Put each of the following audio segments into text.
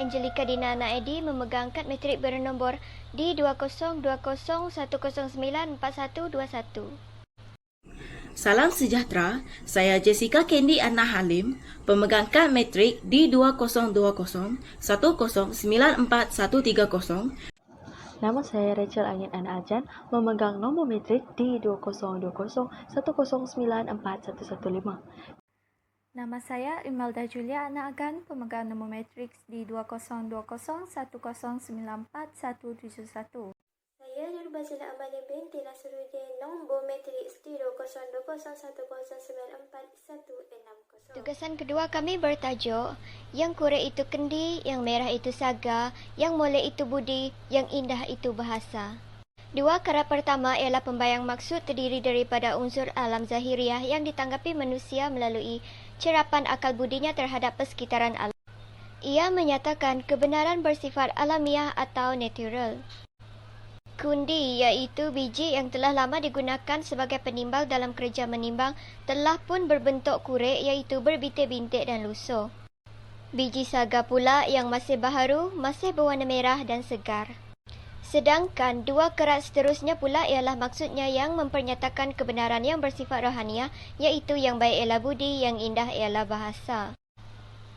Angelika Dina Naedi memegang kad matrik bernombor D2020109121. Salam sejahtera, saya Jessica Candy Anna Halim, pemegang kad matrik D202010913130. Nama saya Rachel Angin Ana Ajan, memegang nombor matrik D202010941115. Nama saya Imelda Julia Ana Agan, pemegang nombor matrik D202010941171. Saya Nurbazila Amalia binti Nasruddin, nombor matrik D202010941160. Tugasan kedua kami bertajuk, yang kuret itu kendi, yang merah itu saga, yang molek itu budi, yang indah itu bahasa. Dua karat pertama ialah pembayang maksud terdiri daripada unsur alam zahiriah yang ditanggapi manusia melalui cerapan akal budinya terhadap persekitaran alam. Ia menyatakan kebenaran bersifat alamiah atau natural. Kundi iaitu biji yang telah lama digunakan sebagai penimbang dalam kerja menimbang telah pun berbentuk kuret iaitu berbintik-bintik dan lusuh. Biji saga pula yang masih baharu, masih berwarna merah dan segar. Sedangkan dua kerat seterusnya pula ialah maksudnya yang mempernyatakan kebenaran yang bersifat rohaniah iaitu yang baik ialah budi, yang indah ialah bahasa.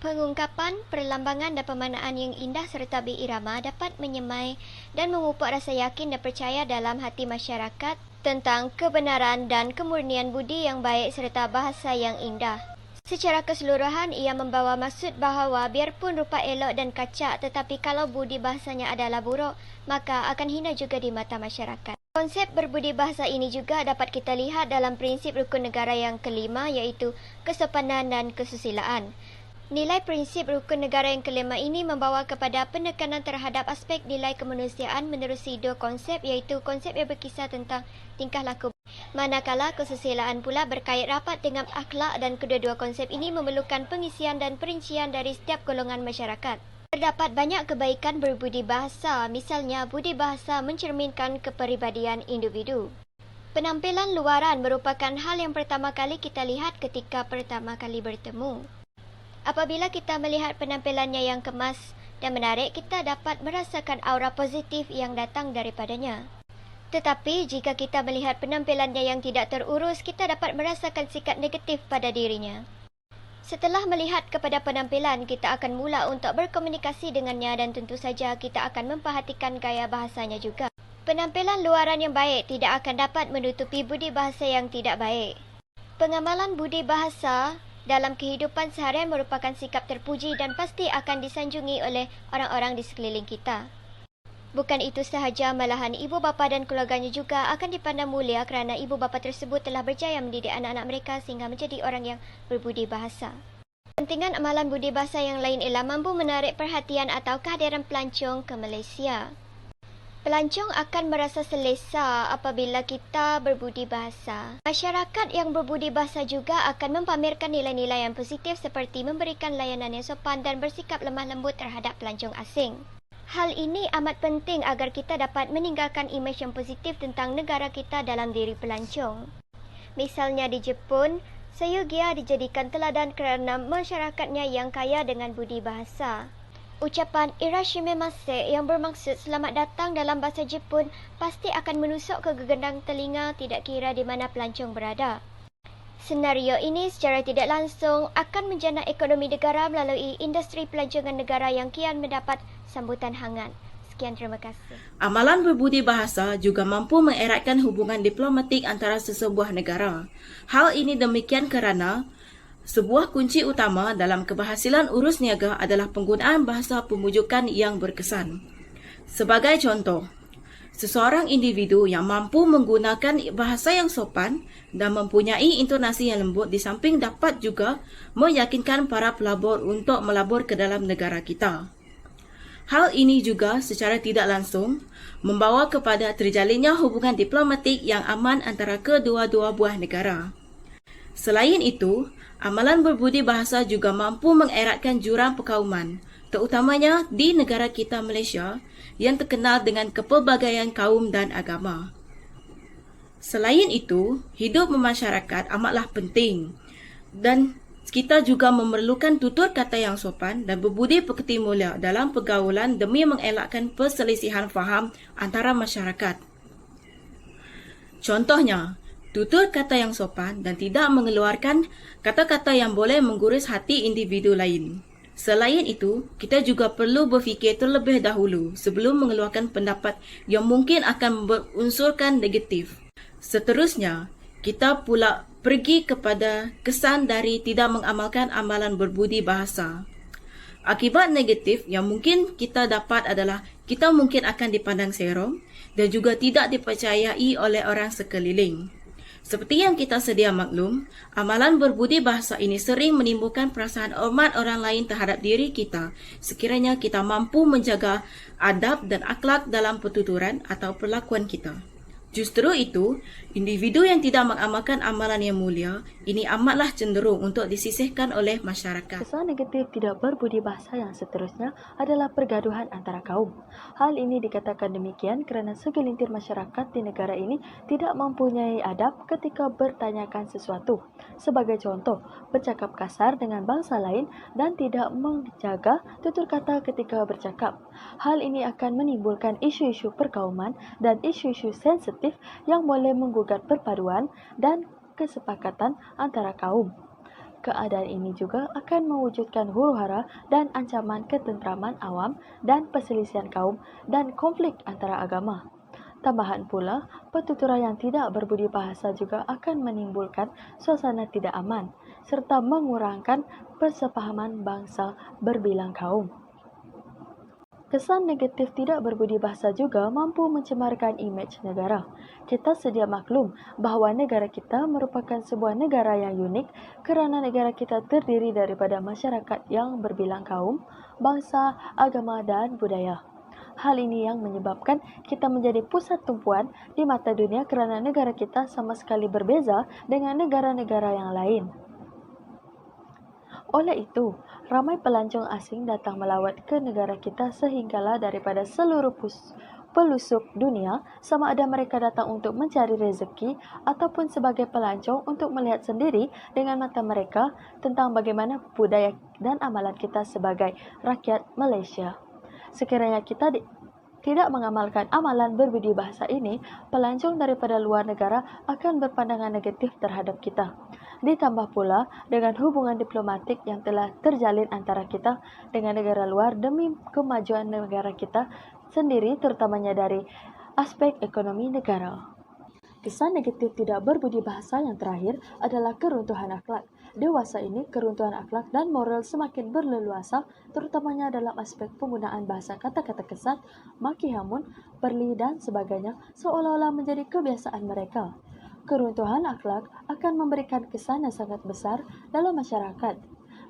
Pengungkapan, perlambangan dan pemanaan yang indah serta berirama dapat menyemai dan memupuk rasa yakin dan percaya dalam hati masyarakat tentang kebenaran dan kemurnian budi yang baik serta bahasa yang indah. Secara keseluruhan, ia membawa maksud bahawa biarpun rupa elok dan kacak tetapi kalau budi bahasanya adalah buruk, maka akan hina juga di mata masyarakat. Konsep berbudi bahasa ini juga dapat kita lihat dalam prinsip rukun negara yang kelima iaitu kesopanan dan kesusilaan. Nilai prinsip rukun negara yang kelima ini membawa kepada penekanan terhadap aspek nilai kemanusiaan menerusi dua konsep iaitu konsep yang berkisar tentang tingkah laku. Manakala kesusilaan pula berkait rapat dengan akhlak dan kedua-dua konsep ini memerlukan pengisian dan perincian dari setiap golongan masyarakat. Terdapat banyak kebaikan berbudi bahasa, misalnya budi bahasa mencerminkan kepribadian individu. Penampilan luaran merupakan hal yang pertama kali kita lihat ketika pertama kali bertemu. Apabila kita melihat penampilannya yang kemas dan menarik, kita dapat merasakan aura positif yang datang daripadanya. Tetapi jika kita melihat penampilannya yang tidak terurus, kita dapat merasakan sikap negatif pada dirinya. Setelah melihat kepada penampilan, kita akan mula untuk berkomunikasi dengannya dan tentu saja kita akan memperhatikan gaya bahasanya juga. Penampilan luaran yang baik tidak akan dapat menutupi budi bahasa yang tidak baik. Pengamalan budi bahasa dalam kehidupan seharian merupakan sikap terpuji dan pasti akan disanjungi oleh orang-orang di sekeliling kita. Bukan itu sahaja, malahan ibu bapa dan keluarganya juga akan dipandang mulia kerana ibu bapa tersebut telah berjaya mendidik anak-anak mereka sehingga menjadi orang yang berbudi bahasa. Pentingan amalan budi bahasa yang lain ialah mampu menarik perhatian atau kehadiran pelancong ke Malaysia. Pelancong akan merasa selesa apabila kita berbudi bahasa. Masyarakat yang berbudi bahasa juga akan mempamerkan nilai-nilai yang positif seperti memberikan layanan yang sopan dan bersikap lemah lembut terhadap pelancong asing. Hal ini amat penting agar kita dapat meninggalkan imej yang positif tentang negara kita dalam diri pelancong. Misalnya di Jepun, Sayugya dijadikan teladan kerana masyarakatnya yang kaya dengan budi bahasa. Ucapan irashimasu yang bermaksud selamat datang dalam bahasa Jepun pasti akan menusuk ke gegendang telinga tidak kira di mana pelancong berada. Senario ini secara tidak langsung akan menjana ekonomi negara melalui industri pelancongan negara yang kian mendapat sambutan hangat. Sekian, terima kasih. Amalan berbudi bahasa juga mampu mengeratkan hubungan diplomatik antara sesebuah negara. Hal ini demikian kerana sebuah kunci utama dalam keberhasilan urus niaga adalah penggunaan bahasa pemujukan yang berkesan. Sebagai contoh, seseorang individu yang mampu menggunakan bahasa yang sopan dan mempunyai intonasi yang lembut di samping dapat juga meyakinkan para pelabur untuk melabur ke dalam negara kita. Hal ini juga secara tidak langsung membawa kepada terjalinnya hubungan diplomatik yang aman antara kedua-dua buah negara. Selain itu, amalan berbudi bahasa juga mampu mengeratkan jurang perkauman, terutamanya di negara kita Malaysia yang terkenal dengan kepelbagaian kaum dan agama. Selain itu, hidup bermasyarakat amatlah penting dan Kita juga memerlukan tutur kata yang sopan dan berbudi pekerti mulia dalam pergaulan demi mengelakkan perselisihan faham antara masyarakat. Contohnya, tutur kata yang sopan dan tidak mengeluarkan kata-kata yang boleh menggores hati individu lain. Selain itu, kita juga perlu berfikir terlebih dahulu sebelum mengeluarkan pendapat yang mungkin akan berunsurkan negatif. Seterusnya, kita pula pergi kepada kesan dari tidak mengamalkan amalan berbudi bahasa. Akibat negatif yang mungkin kita dapat adalah kita mungkin akan dipandang serong dan juga tidak dipercayai oleh orang sekeliling. Seperti yang kita sedia maklum, amalan berbudi bahasa ini sering menimbulkan perasaan hormat orang lain terhadap diri kita sekiranya kita mampu menjaga adab dan akhlak dalam pertuturan atau perlakuan kita. Justru itu, individu yang tidak mengamalkan amalan yang mulia ini amatlah cenderung untuk disisihkan oleh masyarakat. Kesan negatif tidak berbudi bahasa yang seterusnya adalah pergaduhan antara kaum. Hal ini dikatakan demikian kerana segelintir masyarakat di negara ini tidak mempunyai adab ketika bertanyakan sesuatu. Sebagai contoh, bercakap kasar dengan bangsa lain dan tidak menjaga tutur kata ketika bercakap. Hal ini akan menimbulkan isu-isu perkauman dan isu-isu sensitif yang boleh menggugat perpaduan dan kesepakatan antara kaum. Keadaan ini juga akan mewujudkan huru-hara dan ancaman ketentraman awam dan perselisihan kaum dan konflik antara agama. Tambahan pula, pertuturan yang tidak berbudi bahasa juga akan menimbulkan suasana tidak aman serta mengurangkan persepahaman bangsa berbilang kaum. Kesan negatif tidak berbudi bahasa juga mampu mencemarkan imej negara. Kita sedia maklum bahawa negara kita merupakan sebuah negara yang unik kerana negara kita terdiri daripada masyarakat yang berbilang kaum, bangsa, agama dan budaya. Hal ini yang menyebabkan kita menjadi pusat tumpuan di mata dunia kerana negara kita sama sekali berbeza dengan negara-negara yang lain. Oleh itu, ramai pelancong asing datang melawat ke negara kita sehinggalah daripada seluruh pelosok dunia, sama ada mereka datang untuk mencari rezeki ataupun sebagai pelancong untuk melihat sendiri dengan mata mereka tentang bagaimana budaya dan amalan kita sebagai rakyat Malaysia. Sekiranya kita tidak mengamalkan amalan berbudi bahasa ini, pelancong daripada luar negara akan berpandangan negatif terhadap kita. Ditambah pula dengan hubungan diplomatik yang telah terjalin antara kita dengan negara luar demi kemajuan negara kita sendiri, terutamanya dari aspek ekonomi negara. Kesan negatif tidak berbudi bahasa yang terakhir adalah keruntuhan akhlak. Dewasa ini, keruntuhan akhlak dan moral semakin berleluasa, terutamanya dalam aspek penggunaan bahasa kata-kata kesat, maki hamun, perli dan sebagainya seolah-olah menjadi kebiasaan mereka. Keruntuhan akhlak akan memberikan kesan yang sangat besar dalam masyarakat.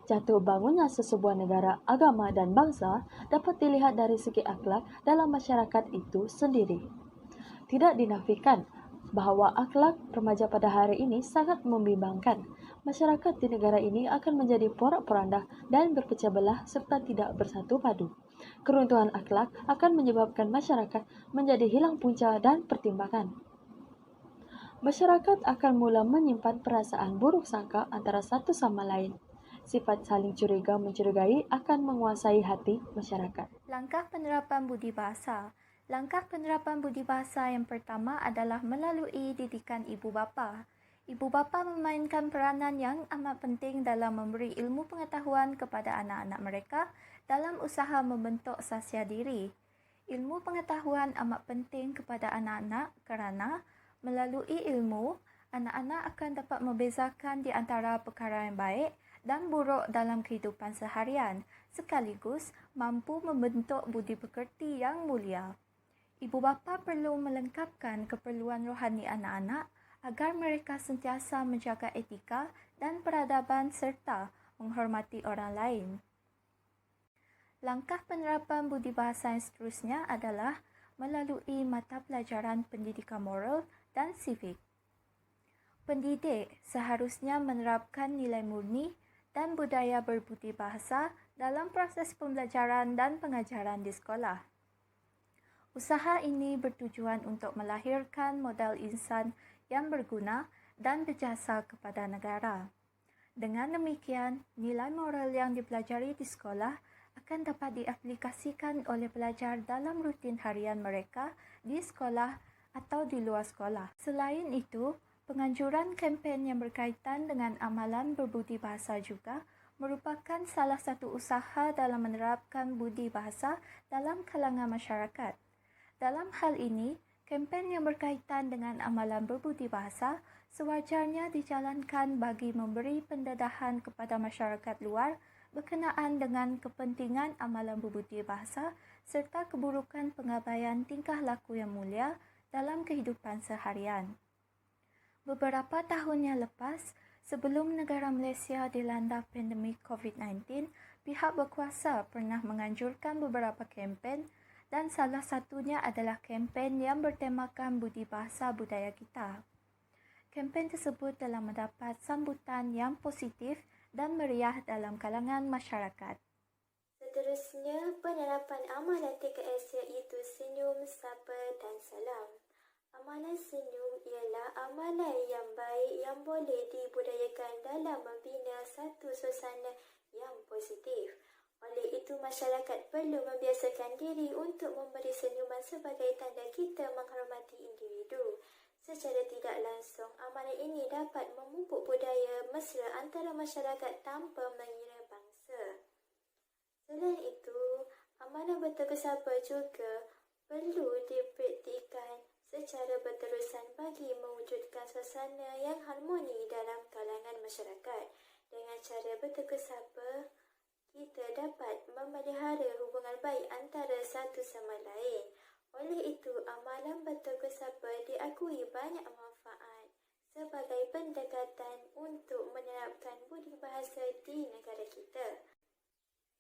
Jatuh bangunnya sesebuah negara, agama dan bangsa dapat dilihat dari segi akhlak dalam masyarakat itu sendiri. Tidak dinafikan bahawa akhlak remaja pada hari ini sangat membimbangkan. Masyarakat di negara ini akan menjadi porak-poranda dan berpecah belah serta tidak bersatu padu. Keruntuhan akhlak akan menyebabkan masyarakat menjadi hilang punca dan pertimbangan. Masyarakat akan mula menyimpan perasaan buruk sangka antara satu sama lain. Sifat saling curiga mencurigai akan menguasai hati masyarakat. Langkah penerapan budi bahasa. Langkah penerapan budi bahasa yang pertama adalah melalui didikan ibu bapa. Ibu bapa memainkan peranan yang amat penting dalam memberi ilmu pengetahuan kepada anak-anak mereka dalam usaha membentuk sasya diri. Ilmu pengetahuan amat penting kepada anak-anak kerana melalui ilmu, anak-anak akan dapat membezakan di antara perkara yang baik dan buruk dalam kehidupan seharian, sekaligus mampu membentuk budi pekerti yang mulia. Ibu bapa perlu melengkapkan keperluan rohani anak-anak agar mereka sentiasa menjaga etika dan peradaban serta menghormati orang lain. Langkah penerapan budi bahasa yang seterusnya adalah melalui mata pelajaran pendidikan moral dan sivik. Pendidik seharusnya menerapkan nilai murni dan budaya berbudi bahasa dalam proses pembelajaran dan pengajaran di sekolah. Usaha ini bertujuan untuk melahirkan model insan yang berguna dan berjasa kepada negara. Dengan demikian, nilai moral yang dipelajari di sekolah akan dapat diaplikasikan oleh pelajar dalam rutin harian mereka di sekolah atau di luar sekolah. Selain itu, penganjuran kempen yang berkaitan dengan amalan berbudi bahasa juga merupakan salah satu usaha dalam menerapkan budi bahasa dalam kalangan masyarakat. Dalam hal ini, kempen yang berkaitan dengan amalan berbudi bahasa sewajarnya dijalankan bagi memberi pendedahan kepada masyarakat luar berkenaan dengan kepentingan amalan berbudi bahasa serta keburukan pengabaian tingkah laku yang mulia dalam kehidupan seharian. Beberapa tahun yang lepas, sebelum negara Malaysia dilanda pandemik COVID-19, pihak berkuasa pernah menganjurkan beberapa kempen dan salah satunya adalah kempen yang bertemakan budi bahasa budaya kita. Kempen tersebut telah mendapat sambutan yang positif dan meriah dalam kalangan masyarakat. Seterusnya, penerapan amalan 3S iaitu senyum, sapa dan salam. Amalan senyum ialah amalan yang baik yang boleh dibudayakan dalam membina satu suasana yang positif. Oleh itu, masyarakat perlu membiasakan diri untuk memberi senyuman sebagai tanda kita menghormati individu. Secara tidak langsung, amalan ini dapat memupuk budaya mesra antara masyarakat tanpa mengira bangsa. Selain itu, amalan bertegur sapa juga perlu dipraktikkan secara berterusan bagi mewujudkan suasana yang harmoni dalam kalangan masyarakat. Dengan cara bertegur sapa, kita dapat memelihara hubungan baik antara satu sama lain. Oleh itu, amalan bertegur sapa diakui banyak manfaat sebagai pendekatan untuk menerapkan budi bahasa di negara kita.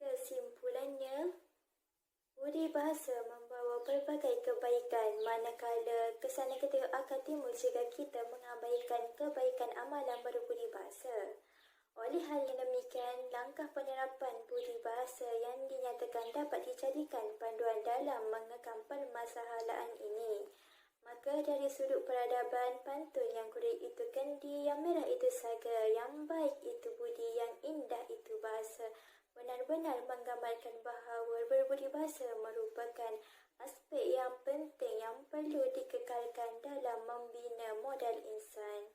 Kesimpulannya, budi bahasa membawa pelbagai kebaikan manakala kesalahan kita akan timbul jika kita mengabaikan kebaikan amalan berbudi bahasa. Oleh hal yang demikian, langkah penerapan budi bahasa yang dinyatakan dapat dijadikan panduan dalam mengekang permasalahan ini. Maka dari sudut peradaban, pantun yang kurik itu kendi, yang merah itu saga, yang baik itu budi, yang indah itu bahasa, benar-benar menggambarkan bahawa berbudi bahasa merupakan aspek yang penting yang perlu dikekalkan dalam membina modal insan.